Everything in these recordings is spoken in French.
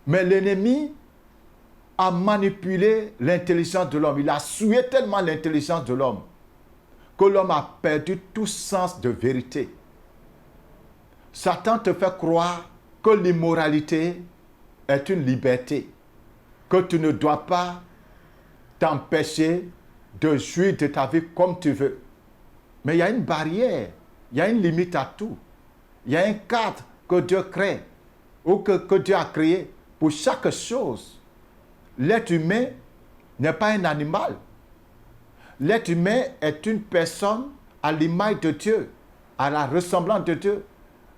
Mais l'ennemi a manipulé l'intelligence de l'homme. Il a souillé tellement l'intelligence de l'homme que l'homme a perdu tout sens de vérité. Satan te fait croire que l'immoralité est une liberté, que tu ne dois pas t'empêcher de jouir de ta vie comme tu veux. Mais il y a une barrière, il y a une limite à tout. Il y a un cadre que Dieu crée ou que Dieu a créé pour chaque chose. L'être humain n'est pas un animal. L'être humain est une personne à l'image de Dieu, à la ressemblance de Dieu,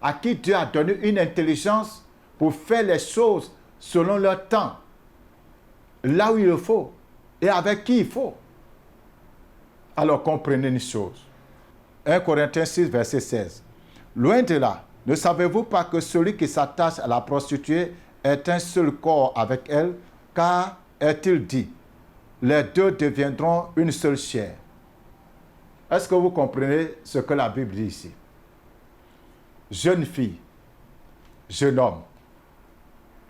à qui Dieu a donné une intelligence pour faire les choses selon leur temps, là où il le faut et avec qui il faut. Alors comprenez une chose. 1 Corinthiens 6, verset 16. Loin de là, ne savez-vous pas que celui qui s'attache à la prostituée est un seul corps avec elle, car est-il dit, les deux deviendront une seule chair. Est-ce que vous comprenez ce que la Bible dit ici? Jeune fille, jeune homme,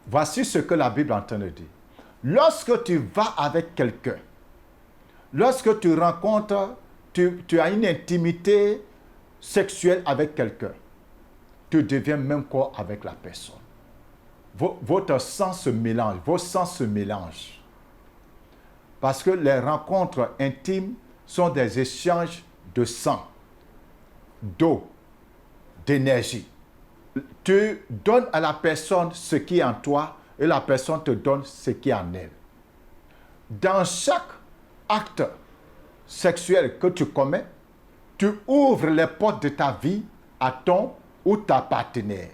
voici ce que la Bible est en train de dire. Lorsque tu vas avec quelqu'un, lorsque tu rencontres, tu as une intimité sexuelle avec quelqu'un, tu deviens même corps avec la personne. Votre sang se mélange, vos sangs se mélangent. Parce que les rencontres intimes sont des échanges de sang, d'eau, d'énergie. Tu donnes à la personne ce qui est en toi et la personne te donne ce qui est en elle. Dans chaque acte sexuel que tu commets, tu ouvres les portes de ta vie à ton ou ta partenaire.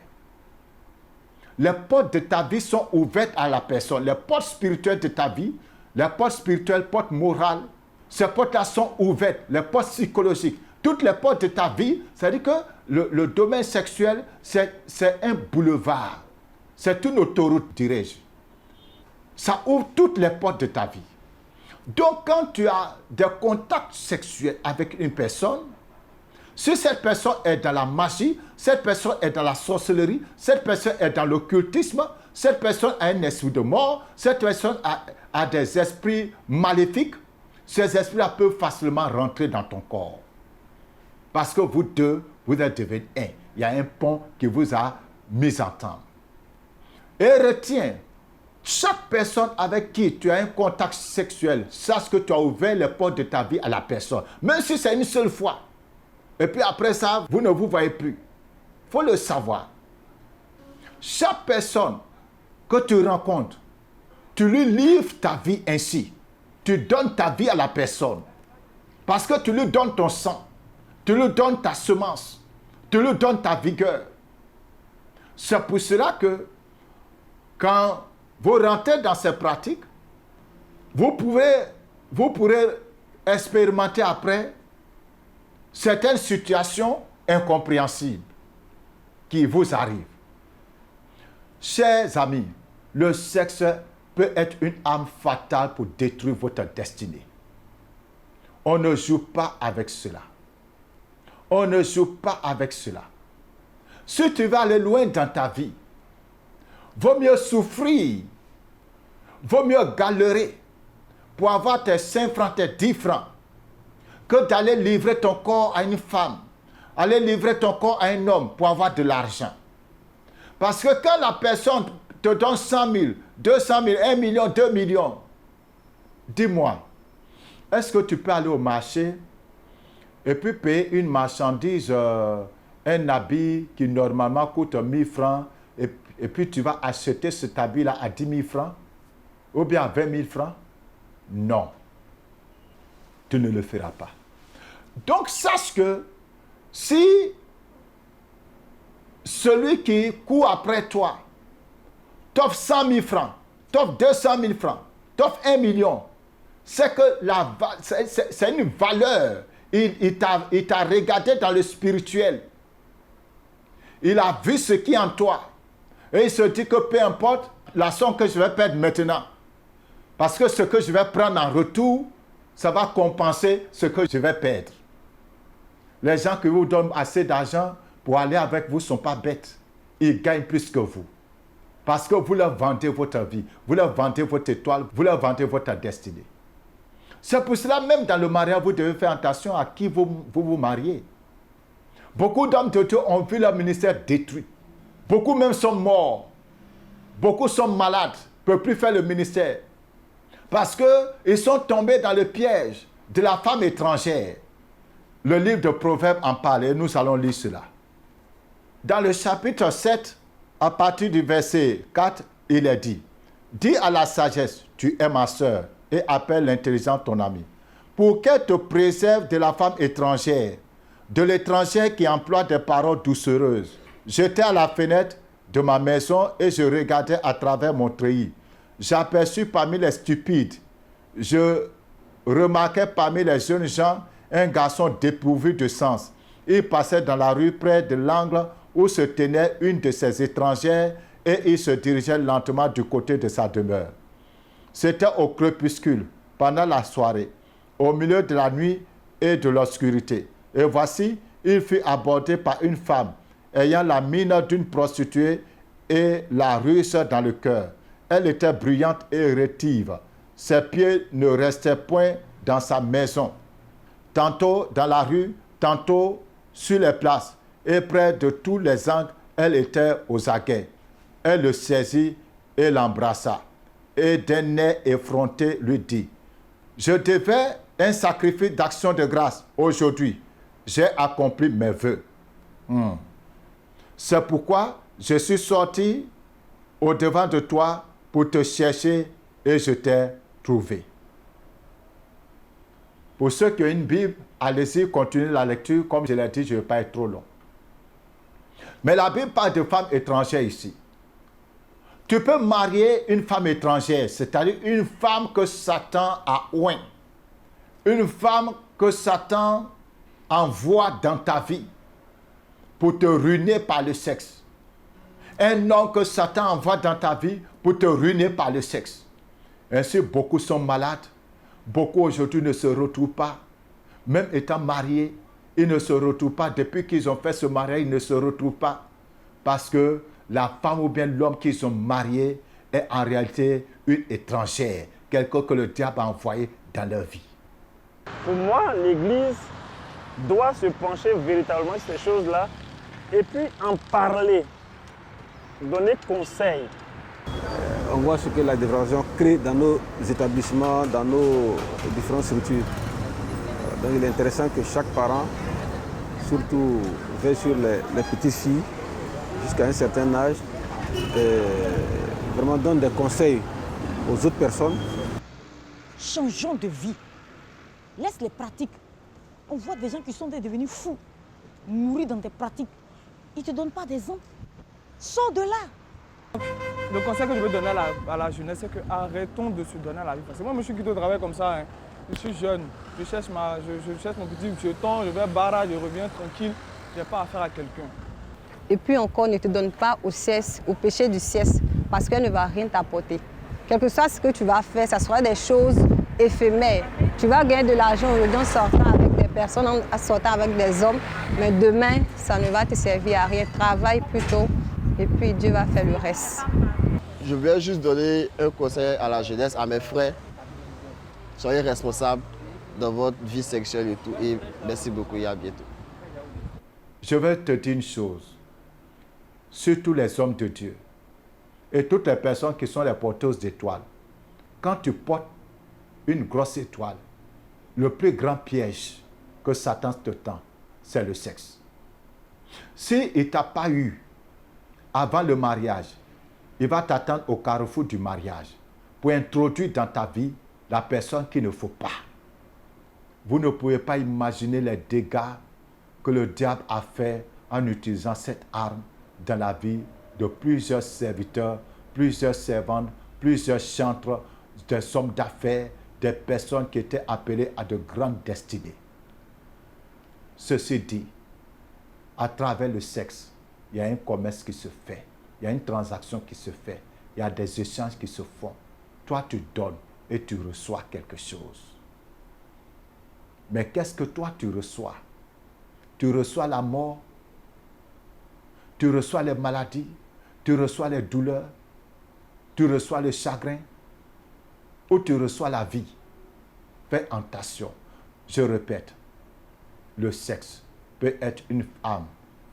Les portes de ta vie sont ouvertes à la personne. Les portes spirituelles de ta vie, les portes spirituelles, portes morales, ces portes-là sont ouvertes. Les portes psychologiques, toutes les portes de ta vie, c'est-à-dire que le domaine sexuel, c'est un boulevard. C'est une autoroute, dirais-je. Ça ouvre toutes les portes de ta vie. Donc, quand tu as des contacts sexuels avec une personne, si cette personne est dans la magie, cette personne est dans la sorcellerie, cette personne est dans l'occultisme, cette personne a un esprit de mort, cette personne a des esprits maléfiques, ces esprits-là peuvent facilement rentrer dans ton corps. Parce que vous deux, vous êtes devenus un. Il y a un pont qui vous a mis ensemble. Et retiens, chaque personne avec qui tu as un contact sexuel, sache que tu as ouvert les portes de ta vie à la personne. Même si c'est une seule fois. Et puis après ça, vous ne vous voyez plus. Il faut le savoir. Chaque personne que tu rencontres, tu lui livres ta vie ainsi. Tu donnes ta vie à la personne. Parce que tu lui donnes ton sang. Tu lui donnes ta semence. Tu lui donnes ta vigueur. C'est pour cela que quand vous rentrez dans ces pratiques, vous pourrez expérimenter après certaines situations incompréhensibles qui vous arrivent. Chers amis, le sexe peut être une arme fatale pour détruire votre destinée. On ne joue pas avec cela. On ne joue pas avec cela. Si tu veux aller loin dans ta vie, vaut mieux souffrir, vaut mieux galérer pour avoir tes 5 francs, tes 10 francs, que d'aller livrer ton corps à une femme, aller livrer ton corps à un homme pour avoir de l'argent. Parce que quand la personne te donne 100 000, 200 000, 1 million, 2 millions, dis-moi, est-ce que tu peux aller au marché et puis payer une marchandise, un habit qui normalement coûte 1000 francs, et puis tu vas acheter cet habit-là à 10 000 francs ou bien à 20 000 francs? Non, tu ne le feras pas. Donc sache que si celui qui court après toi t'offre 100 000 francs, t'offre 200 000 francs, t'offre 1 million, c'est que c'est une valeur. Il t'a regardé dans le spirituel. Il a vu ce qui est en toi. Et il se dit que peu importe la somme que je vais perdre maintenant, parce que ce que je vais prendre en retour, ça va compenser ce que je vais perdre. Les gens qui vous donnent assez d'argent pour aller avec vous ne sont pas bêtes. Ils gagnent plus que vous. Parce que vous leur vendez votre vie, vous leur vendez votre étoile, vous leur vendez votre destinée. C'est pour cela, même dans le mariage, vous devez faire attention à qui vous mariez. Beaucoup d'hommes de Dieu ont vu leur ministère détruit. Beaucoup même sont morts. Beaucoup sont malades, ne peuvent plus faire le ministère. Parce qu'ils sont tombés dans le piège de la femme étrangère. Le livre de Proverbes en parle et nous allons lire cela. Dans le chapitre 7, à partir du verset 4, il est dit, « Dis à la sagesse, tu es ma sœur, et appelle l'intelligent ton ami, pour qu'elle te préserve de la femme étrangère, de l'étranger qui emploie des paroles doucereuses. J'étais à la fenêtre de ma maison et je regardais à travers mon treillis. J'aperçus parmi les stupides, je remarquais parmi les jeunes gens un garçon dépourvu de sens. Il passait dans la rue près de l'angle où se tenait une de ces étrangères et il se dirigeait lentement du côté de sa demeure. C'était au crépuscule, pendant la soirée, au milieu de la nuit et de l'obscurité. Et voici, il fut abordé par une femme, ayant la mine d'une prostituée et la ruse dans le cœur. Elle était bruyante et rétive. Ses pieds ne restaient point dans sa maison. Tantôt dans la rue, tantôt sur les places. Et près de tous les angles, elle était aux aguets. Elle le saisit et l'embrassa. Et d'un nez effronté lui dit, « Je devais un sacrifice d'action de grâce aujourd'hui. J'ai accompli mes vœux. C'est pourquoi je suis sorti au-devant de toi pour te chercher et je t'ai trouvé. » Pour ceux qui ont une Bible, allez-y, continuez la lecture. Comme je l'ai dit, je ne vais pas être trop long. Mais la Bible parle de femmes étrangères ici. Tu peux marier une femme étrangère, c'est-à-dire une femme que Satan a oint. Une femme que Satan envoie dans ta vie pour te ruiner par le sexe. Un homme que Satan envoie dans ta vie pour te ruiner par le sexe. Ainsi, beaucoup sont malades. Beaucoup aujourd'hui ne se retrouvent pas. Même étant mariés, ils ne se retrouvent pas. Depuis qu'ils ont fait ce mariage, ils ne se retrouvent pas. Parce que la femme ou bien l'homme qu'ils ont marié est en réalité une étrangère. Quelqu'un que le diable a envoyé dans leur vie. Pour moi, l'Église doit se pencher véritablement sur ces choses-là et puis en parler, donner conseil. On voit ce que la dépravation crée dans nos établissements, dans nos différentes structures. Donc il est intéressant que chaque parent, surtout veille sur les petites filles, jusqu'à un certain âge, vraiment donne des conseils aux autres personnes. Changeons de vie. Laisse les pratiques. On voit des gens qui sont devenus fous, mourir dans des pratiques. Ils ne te donnent pas d'exemple. Sors de là. Le conseil que je veux donner à la jeunesse, c'est que arrêtons de se donner à la vie. Parce que moi, je suis quitté au travail comme ça. Hein. Je suis jeune, je cherche mon petit jeton, je vais barrage, je reviens tranquille. Je n'ai pas affaire à quelqu'un. Et puis encore, ne te donne pas au sexe, au péché du sexe, parce qu'elle ne va rien t'apporter. Quel que soit ce que tu vas faire, ça sera des choses éphémères. Tu vas gagner de l'argent aujourd'hui en sortant avec des personnes, en sortant avec des hommes, mais demain, ça ne va te servir à rien. Travaille plutôt et puis Dieu va faire le reste. Je vais juste donner un conseil à la jeunesse, à mes frères. Soyez responsables dans votre vie sexuelle et tout. Et merci beaucoup et à bientôt. Je vais te dire une chose. Surtout les hommes de Dieu et toutes les personnes qui sont les porteuses d'étoiles. Quand tu portes une grosse étoile, le plus grand piège que Satan te tend, c'est le sexe. S'il ne t'a pas eu avant le mariage, il va t'attendre au carrefour du mariage pour introduire dans ta vie la personne qu'il ne faut pas. Vous ne pouvez pas imaginer les dégâts que le diable a fait en utilisant cette arme dans la vie de plusieurs serviteurs, plusieurs servantes, plusieurs chantres, des hommes d'affaires, des personnes qui étaient appelées à de grandes destinées. Ceci dit, à travers le sexe, il y a un commerce qui se fait, il y a une transaction qui se fait, il y a des échanges qui se font. Toi, tu donnes et tu reçois quelque chose. Mais qu'est-ce que toi, tu reçois? Tu reçois la mort, tu reçois les maladies, tu reçois les douleurs, tu reçois le chagrin ou tu reçois la vie. Fais attention. Je répète, le sexe peut être une arme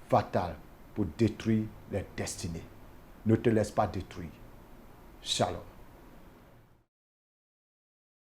fatale pour détruire les destinées. Ne te laisse pas détruire. Shalom.